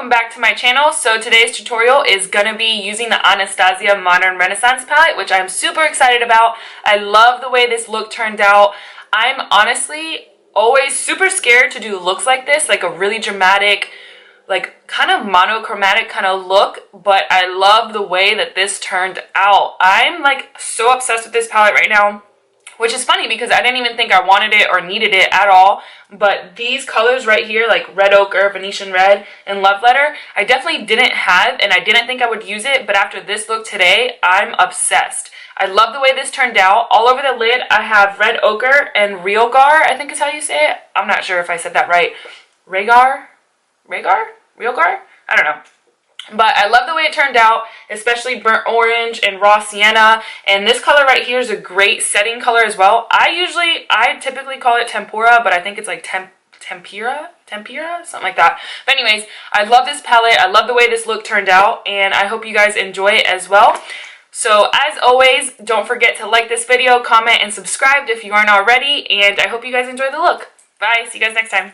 welcome back to my channel. So today's tutorial is going to be using the Anastasia Modern Renaissance palette, which I'm super excited about. I love the way this look turned out. I'm honestly always super scared to do looks like this, like a really dramatic, like kind of monochromatic kind of look, but I love the way that this turned out. I'm like so obsessed with this palette right now. Which is funny because I didn't even think I wanted it or needed it at all. But these colors right here, like Red Ochre, Venetian Red, and Love Letter, I definitely didn't have and I didn't think I would use it. But after this look today, I'm obsessed. I love the way this turned out. All over the lid, I have Red Ochre and Realgar, I think is how you say it. I'm not sure if I said that right. Realgar? I don't know. But I love the way it turned out, especially burnt orange and raw sienna. And this color right here is a great setting color as well. I typically call it tempura, but I think it's like tempera, something like that. But anyways, I love this palette. I love the way this look turned out, and I hope you guys enjoy it as well. So as always, don't forget to like this video, comment, and subscribe if you aren't already. And I hope you guys enjoy the look. Bye. See you guys next time.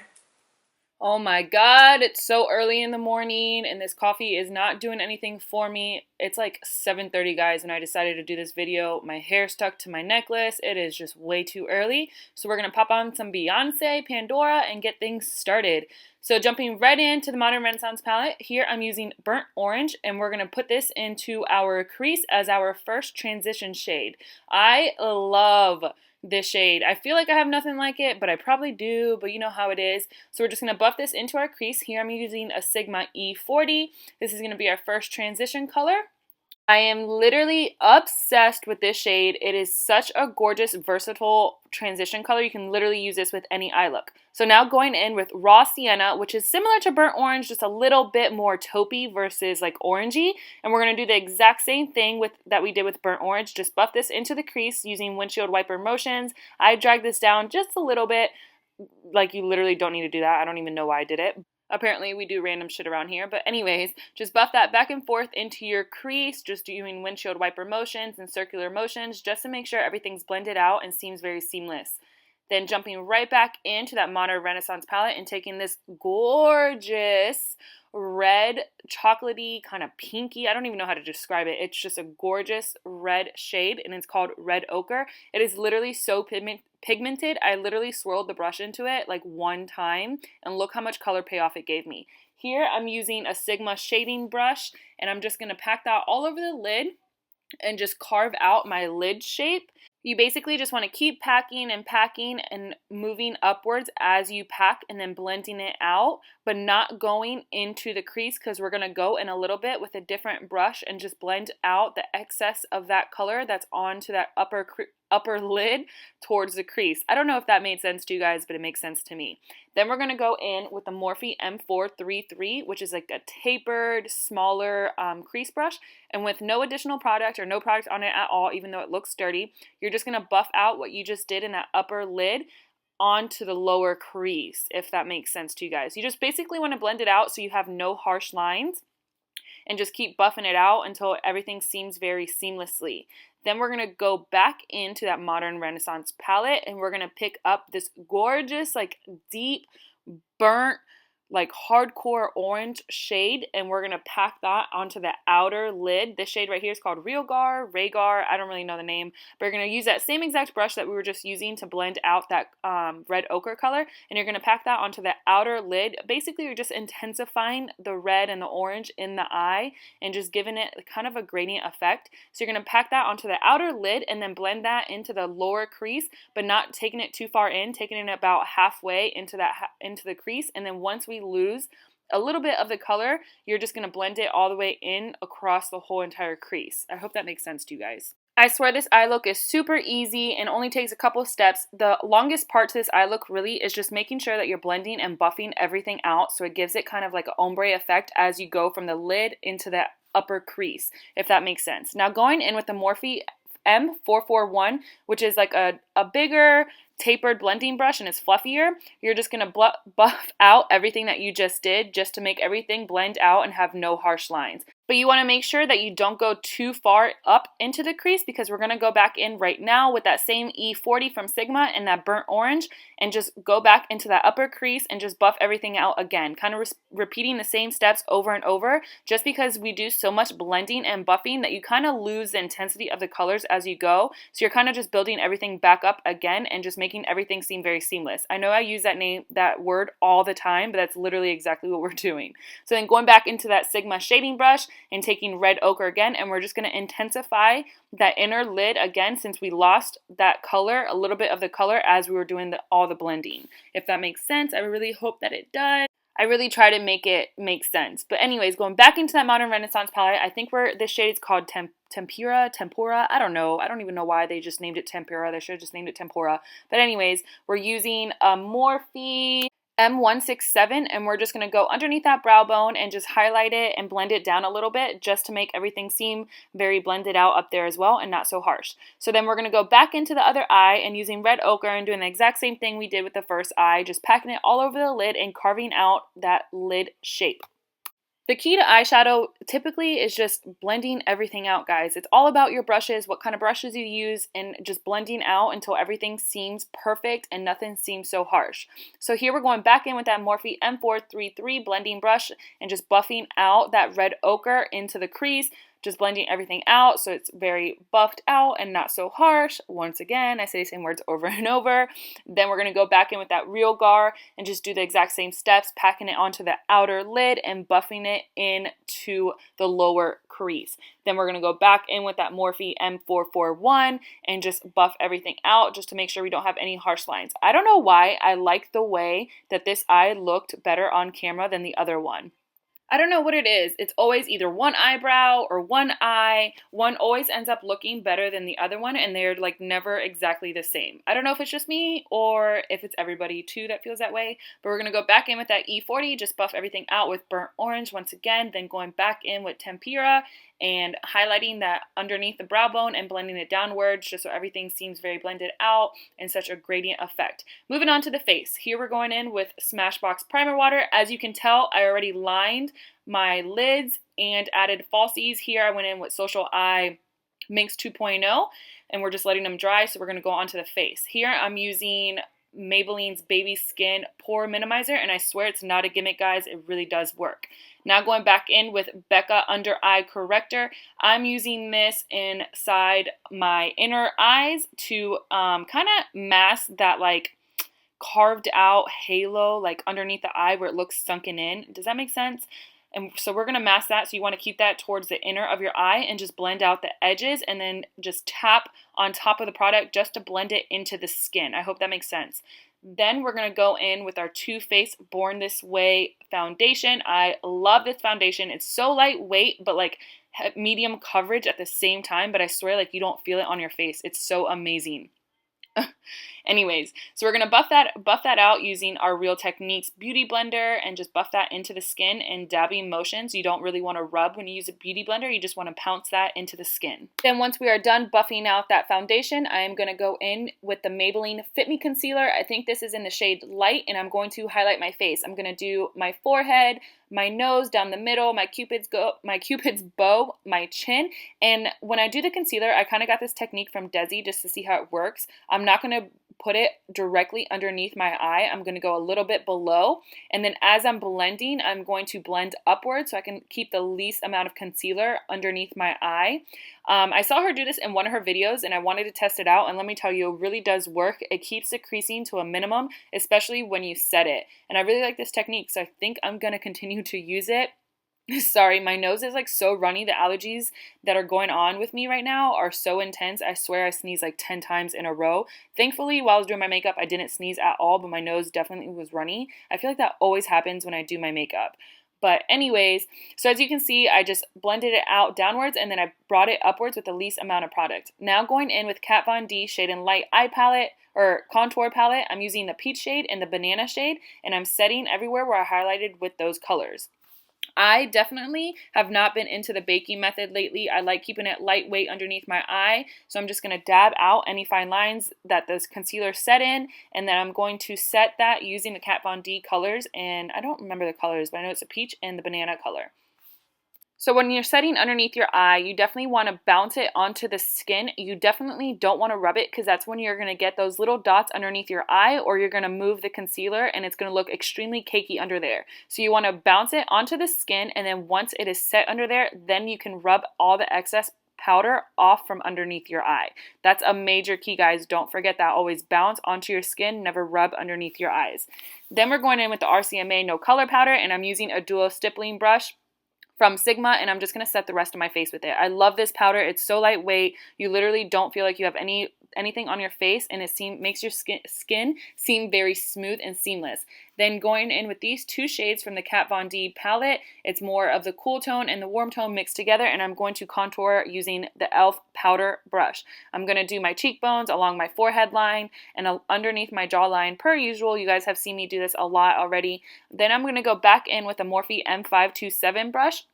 Oh my god, it's so early in the morning and this coffee is not doing anything for me. It's like 7:30, guys, when I decided to do this video. My hair stuck to my necklace. It is just way too early. So we're going to pop on some Beyonce, Pandora, and get things started. So jumping right into the Modern Renaissance palette, here I'm using Burnt Orange, and we're going to put this into our crease as our first transition shade. I love this shade. I feel like I have nothing like it, but I probably do, but you know how it is. So we're just going to buff this into our crease. Here I'm using a Sigma E40. This is going to be our first transition color. I am literally obsessed with this shade. It is such a gorgeous, versatile transition color. You can literally use this with any eye look. So now going in with Raw Sienna, which is similar to Burnt Orange, just a little bit more taupey versus like orangey. And we're going to do the exact same thing that we did with Burnt Orange. Just buff this into the crease using windshield wiper motions. I dragged this down just a little bit. Like, you literally don't need to do that. I don't even know why I did it. Apparently we do random shit around here, but anyways, just buff that back and forth into your crease, just doing windshield wiper motions and circular motions just to make sure everything's blended out and seems very seamless. Then jumping right back into that Modern Renaissance palette and taking this gorgeous red, chocolatey, kind of pinky, I don't even know how to describe it. It's just a gorgeous red shade, and it's called Red Ochre. It is literally so pigmented. I literally swirled the brush into it like one time, and look how much color payoff it gave me. Here I'm using a Sigma shading brush, and I'm just going to pack that all over the lid and just carve out my lid shape. You basically just want to keep packing and moving upwards as you pack and then blending it out, but not going into the crease, because we're going to go in a little bit with a different brush and just blend out the excess of that color that's onto that upper lid towards the crease. I don't know if that made sense to you guys, but it makes sense to me. Then we're going to go in with the Morphe M433, which is like a tapered, smaller crease brush. And with no additional product or no product on it at all, even though it looks dirty, you're just going to buff out what you just did in that upper lid onto the lower crease, if that makes sense to you guys. You just basically want to blend it out so you have no harsh lines, and just keep buffing it out until everything seems very seamlessly. Then we're going to go back into that Modern Renaissance palette, and we're going to pick up this gorgeous, like deep, burnt, like hardcore orange shade, and we're going to pack that onto the outer lid. This shade right here is called Realgar, I don't really know the name, but you're going to use that same exact brush that we were just using to blend out that red ochre color, and you're going to pack that onto the outer lid. Basically, you're just intensifying the red and the orange in the eye and just giving it kind of a gradient effect. So you're going to pack that onto the outer lid and then blend that into the lower crease, but not taking it too far in, taking it about halfway into the crease. And then once we lose a little bit of the color, you're just going to blend it all the way in across the whole entire crease. I hope that makes sense to you guys. I swear this eye look is super easy and only takes a couple of steps. The longest part to this eye look really is just making sure that you're blending and buffing everything out, so it gives it kind of like an ombre effect as you go from the lid into that upper crease, if that makes sense. Now going in with the Morphe M441, which is like a bigger tapered blending brush and it's fluffier, you're just going to buff out everything that you just did just to make everything blend out and have no harsh lines. But you want to make sure that you don't go too far up into the crease, because we're going to go back in right now with that same E40 from Sigma and that burnt orange, and just go back into that upper crease and just buff everything out again, kind of repeating the same steps over and over, just because we do so much blending and buffing that you kind of lose the intensity of the colors as you go. So you're kind of just building everything back up again and just making everything seem very seamless. I know I use that word all the time, but that's literally exactly what we're doing. So then going back into that Sigma shading brush and taking red ochre again, and we're just going to intensify that inner lid again, since we lost that color, a little bit of the color, as we were doing all the blending. If that makes sense, I really hope that it does. I really try to make it make sense. But anyways, going back into that Modern Renaissance palette, I think this shade is called Tempura. I don't know. I don't even know why they just named it Tempura. They should have just named it Tempura. But anyways, we're using a Morphe M167, and we're just going to go underneath that brow bone and just highlight it and blend it down a little bit, just to make everything seem very blended out up there as well and not so harsh. So then we're going to go back into the other eye and using red ochre and doing the exact same thing we did with the first eye, just packing it all over the lid and carving out that lid shape. The key to eyeshadow typically is just blending everything out, guys. It's all about your brushes, what kind of brushes you use, and just blending out until everything seems perfect and nothing seems so harsh. So here we're going back in with that Morphe M433 blending brush and just buffing out that red ochre into the crease, just blending everything out so it's very buffed out and not so harsh. Once again, I say the same words over and over. Then we're going to go back in with that Real Gar and just do the exact same steps, packing it onto the outer lid and buffing it into the lower crease. Then we're going to go back in with that Morphe M441 and just buff everything out, just to make sure we don't have any harsh lines. I don't know why I like the way that this eye looked better on camera than the other one. I don't know what it is. It's always either one eyebrow or one eye. One always ends up looking better than the other one, and they're like never exactly the same. I don't know if it's just me or if it's everybody too that feels that way, but we're going to go back in with that E40, just buff everything out with burnt orange once again, then going back in with Tempera and highlighting that underneath the brow bone and blending it downwards, just so everything seems very blended out and such a gradient effect. Moving on to the face. Here we're going in with Smashbox Primer Water. As you can tell, I already lined my lids and added falsies. Here I went in with Social Eye Minx 2.0, and we're just letting them dry, so we're going to go on to the face. Here I'm using Maybelline's Baby Skin Pore Minimizer, and I swear it's not a gimmick, guys. It really does work. Now going back in with Becca Under Eye Corrector. I'm using this inside my inner eyes to kind of mask that like carved out halo like underneath the eye where it looks sunken in. Does that make sense? And so we're going to mask that, so you want to keep that towards the inner of your eye and just blend out the edges and then just tap on top of the product just to blend it into the skin. I hope that makes sense. Then we're going to go in with our Too Faced Born This Way foundation. I love this foundation. It's so lightweight, but like medium coverage at the same time, but I swear like you don't feel it on your face. It's so amazing. Anyways, so we're going to buff that out using our Real Techniques Beauty Blender and just buff that into the skin in dabbing motions. You don't really want to rub when you use a beauty blender. You just want to pounce that into the skin. Then once we are done buffing out that foundation, I am going to go in with the Maybelline Fit Me Concealer. I think this is in the shade Light, and I'm going to highlight my face. I'm going to do my forehead, my nose, down the middle, my cupid's bow, my chin. And when I do the concealer, I kind of got this technique from Desi just to see how it works. I'm not going to put it directly underneath my eye. I'm going to go a little bit below, and then as I'm blending, I'm going to blend upwards so I can keep the least amount of concealer underneath my eye. I saw her do this in one of her videos, and I wanted to test it out, and let me tell you, it really does work. It keeps the creasing to a minimum, especially when you set it, and I really like this technique, so I think I'm going to continue to use it. Sorry, my nose is like so runny. The allergies that are going on with me right now are so intense. I swear I sneezed like 10 times in a row. Thankfully, while I was doing my makeup, I didn't sneeze at all, but my nose definitely was runny. I feel like that always happens when I do my makeup. But anyways, so as you can see, I just blended it out downwards and then I brought it upwards with the least amount of product. Now going in with Kat Von D Shade and Light Eye Palette or Contour Palette, I'm using the peach shade and the banana shade, and I'm setting everywhere where I highlighted with those colors. I definitely have not been into the baking method lately. I like keeping it lightweight underneath my eye. So I'm just going to dab out any fine lines that this concealer set in. And then I'm going to set that using the Kat Von D colors. And I don't remember the colors, but I know it's a peach and the banana color. So when you're setting underneath your eye, you definitely want to bounce it onto the skin. You definitely don't want to rub it because that's when you're going to get those little dots underneath your eye, or you're going to move the concealer and it's going to look extremely cakey under there. So you want to bounce it onto the skin, and then once it is set under there, then you can rub all the excess powder off from underneath your eye. That's a major key, guys. Don't forget that. Always bounce onto your skin, never rub underneath your eyes. Then we're going in with the RCMA No Color Powder, and I'm using a dual stippling brush from Sigma, and I'm just going to set the rest of my face with it. I love this powder. It's so lightweight. You literally don't feel like you have anything on your face, and it makes your skin seem very smooth and seamless. Then going in with these two shades from the Kat Von D palette, it's more of the cool tone and the warm tone mixed together, and I'm going to contour using the e.l.f. powder brush. I'm going to do my cheekbones along my forehead line and underneath my jawline per usual. You guys have seen me do this a lot already. Then I'm going to go back in with a Morphe M527 brush.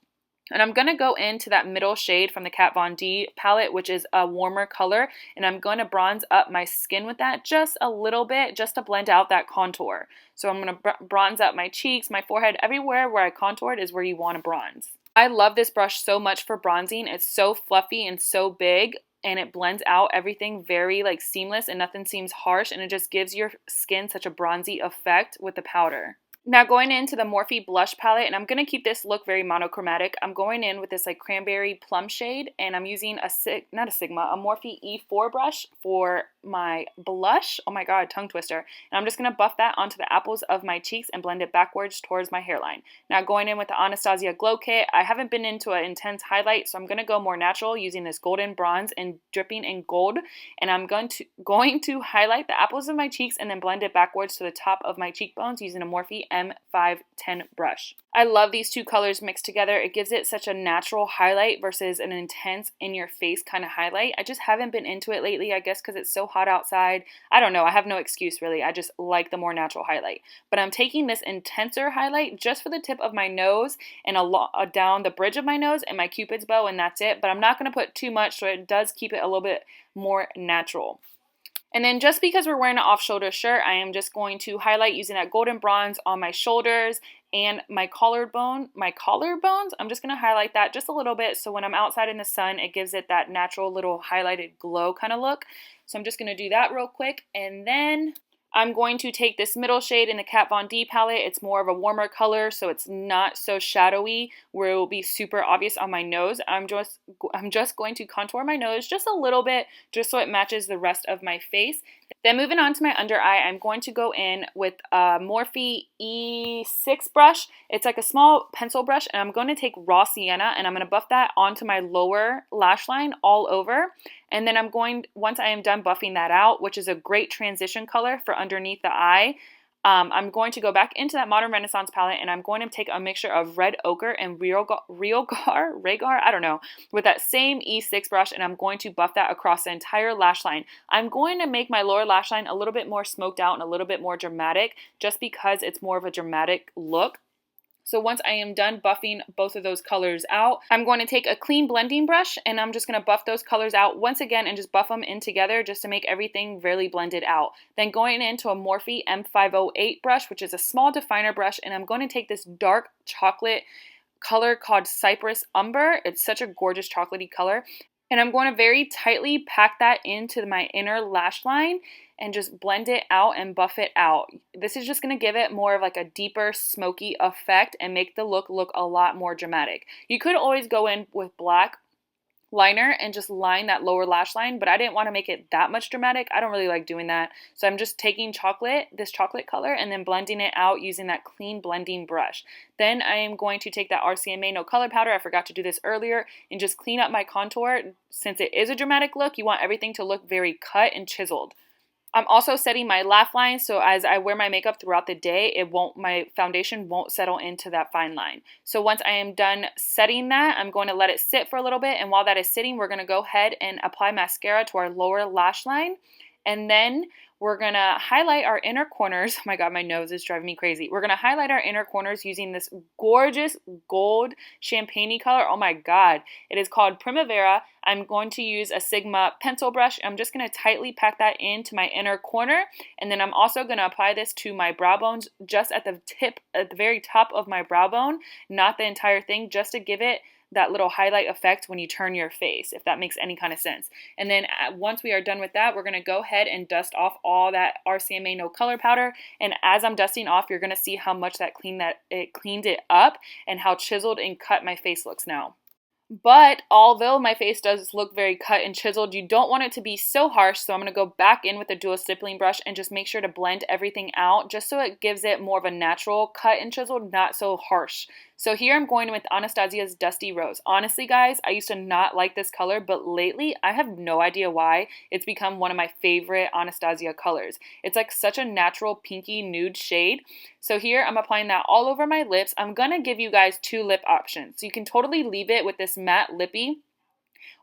And I'm going to go into that middle shade from the Kat Von D palette, which is a warmer color. And I'm going to bronze up my skin with that just a little bit, just to blend out that contour. So I'm going to bronze up my cheeks, my forehead, everywhere where I contoured is where you want to bronze. I love this brush so much for bronzing. It's so fluffy and so big, and it blends out everything very like seamless, and nothing seems harsh, and it just gives your skin such a bronzy effect with the powder. Now going into the Morphe blush palette, and I'm going to keep this look very monochromatic. I'm going in with this like cranberry plum shade, and I'm using a Morphe E4 brush for my blush. Oh my god, tongue twister. And I'm just going to buff that onto the apples of my cheeks and blend it backwards towards my hairline. Now going in with the Anastasia Glow Kit, I haven't been into an intense highlight, so I'm going to go more natural using this golden bronze and dripping in gold. And I'm going to highlight the apples of my cheeks and then blend it backwards to the top of my cheekbones using a Morphe M510 brush. I love these two colors mixed together. It gives it such a natural highlight versus an intense in-your-face kind of highlight. I just haven't been into it lately, I guess because it's so hot outside. I don't know. I have no excuse, really. I just like the more natural highlight. But I'm taking this intenser highlight just for the tip of my nose and down the bridge of my nose and my Cupid's bow, and that's it. But I'm not going to put too much, so it does keep it a little bit more natural. And then just because we're wearing an off-shoulder shirt, I am just going to highlight using that golden bronze on my shoulders and my collarbones. I'm just going to highlight that just a little bit, so when I'm outside in the sun, it gives it that natural little highlighted glow kind of look. So I'm just going to do that real quick, and then I'm going to take this middle shade in the Kat Von D palette. It's more of a warmer color, so it's not so shadowy where it will be super obvious on my nose. I'm just going to contour my nose just a little bit, just so it matches the rest of my face. Then moving on to my under eye, I'm going to go in with a Morphe E6 brush. It's like a small pencil brush, and I'm going to take raw sienna, and I'm going to buff that onto my lower lash line all over. And then once I am done buffing that out, which is a great transition color for underneath the eye, I'm going to go back into that Modern Renaissance palette, and I'm going to take a mixture of red ochre and Rhaegar, I don't know, with that same E6 brush, and I'm going to buff that across the entire lash line. I'm going to make my lower lash line a little bit more smoked out and a little bit more dramatic, just because it's more of a dramatic look. So once I am done buffing both of those colors out, I'm going to take a clean blending brush, and I'm just going to buff those colors out once again and just buff them in together just to make everything really blended out. Then going into a Morphe M508 brush, which is a small definer brush, and I'm going to take this dark chocolate color called Cypress Umber. It's such a gorgeous chocolatey color. And I'm going to very tightly pack that into my inner lash line and just blend it out and buff it out. This is just going to give it more of like a deeper smoky effect and make the look a lot more dramatic. You could always go in with black liner and just line that lower lash line, but I didn't want to make it that much dramatic. I don't really like doing that. So I'm just taking this chocolate color and then blending it out using that clean blending brush. Then I am going to take that RCMA No Color Powder, I forgot to do this earlier, and just clean up my contour. Since it is a dramatic look, you want everything to look very cut and chiseled. I'm also setting my laugh line, so as I wear my makeup throughout the day, my foundation won't settle into that fine line. So once I am done setting that, I'm going to let it sit for a little bit, and while that is sitting, we're going to go ahead and apply mascara to our lower lash line, and then we're going to highlight our inner corners. Oh my god, my nose is driving me crazy. We're going to highlight our inner corners using this gorgeous gold champagne-y color. Oh my god. It is called Primavera. I'm going to use a Sigma pencil brush. I'm just going to tightly pack that into my inner corner. And then I'm also going to apply this to my brow bones just at the very top of my brow bone, not the entire thing, just to give it that little highlight effect when you turn your face, if that makes any kind of sense. And then once we are done with that, we're going to go ahead and dust off all that RCMA no color powder. And as I'm dusting off, you're going to see how much it cleaned it up and how chiseled and cut my face looks now. But although my face does look very cut and chiseled, you don't want it to be so harsh, so I'm going to go back in with a dual stippling brush and just make sure to blend everything out just so it gives it more of a natural cut and chiseled, not so harsh. So here I'm going with Anastasia's Dusty Rose. Honestly, guys, I used to not like this color, but lately I have no idea why. It's become one of my favorite Anastasia colors. It's like such a natural pinky nude shade. So here I'm applying that all over my lips. I'm going to give you guys 2 lip options. So you can totally leave it with this matte lippy,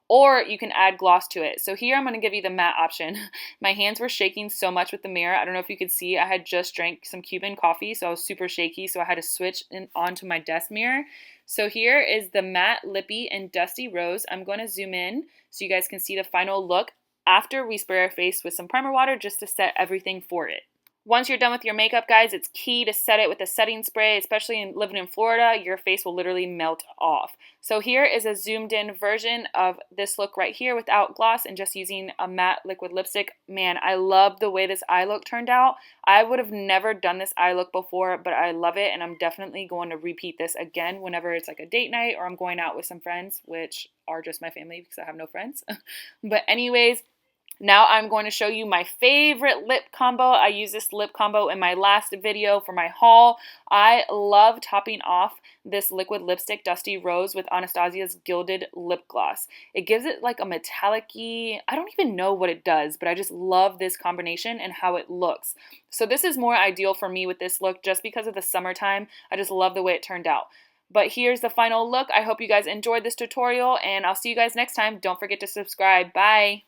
or you can add gloss to it. So here I'm going to give you the matte option. My hands were shaking so much with the mirror. I don't know if you could see. I had just drank some Cuban coffee, so I was super shaky, so I had to switch onto my desk mirror. So here is the matte lippy and Dusty Rose. I'm going to zoom in so you guys can see the final look after we spray our face with some primer water just to set everything for it. Once you're done with your makeup, guys, it's key to set it with a setting spray, especially living in Florida. Your face will literally melt off. So here is a zoomed in version of this look right here without gloss and just using a matte liquid lipstick. Man, I love the way this eye look turned out. I would have never done this eye look before, but I love it, and I'm definitely going to repeat this again whenever it's like a date night or I'm going out with some friends, which are just my family because I have no friends. But anyways, now I'm going to show you my favorite lip combo. I used this lip combo in my last video for my haul. I love topping off this liquid lipstick, Dusty Rose, with Anastasia's Gilded Lipgloss. It gives it like a metallic-y, I don't even know what it does, but I just love this combination and how it looks. So this is more ideal for me with this look just because of the summertime. I just love the way it turned out. But here's the final look. I hope you guys enjoyed this tutorial, and I'll see you guys next time. Don't forget to subscribe. Bye!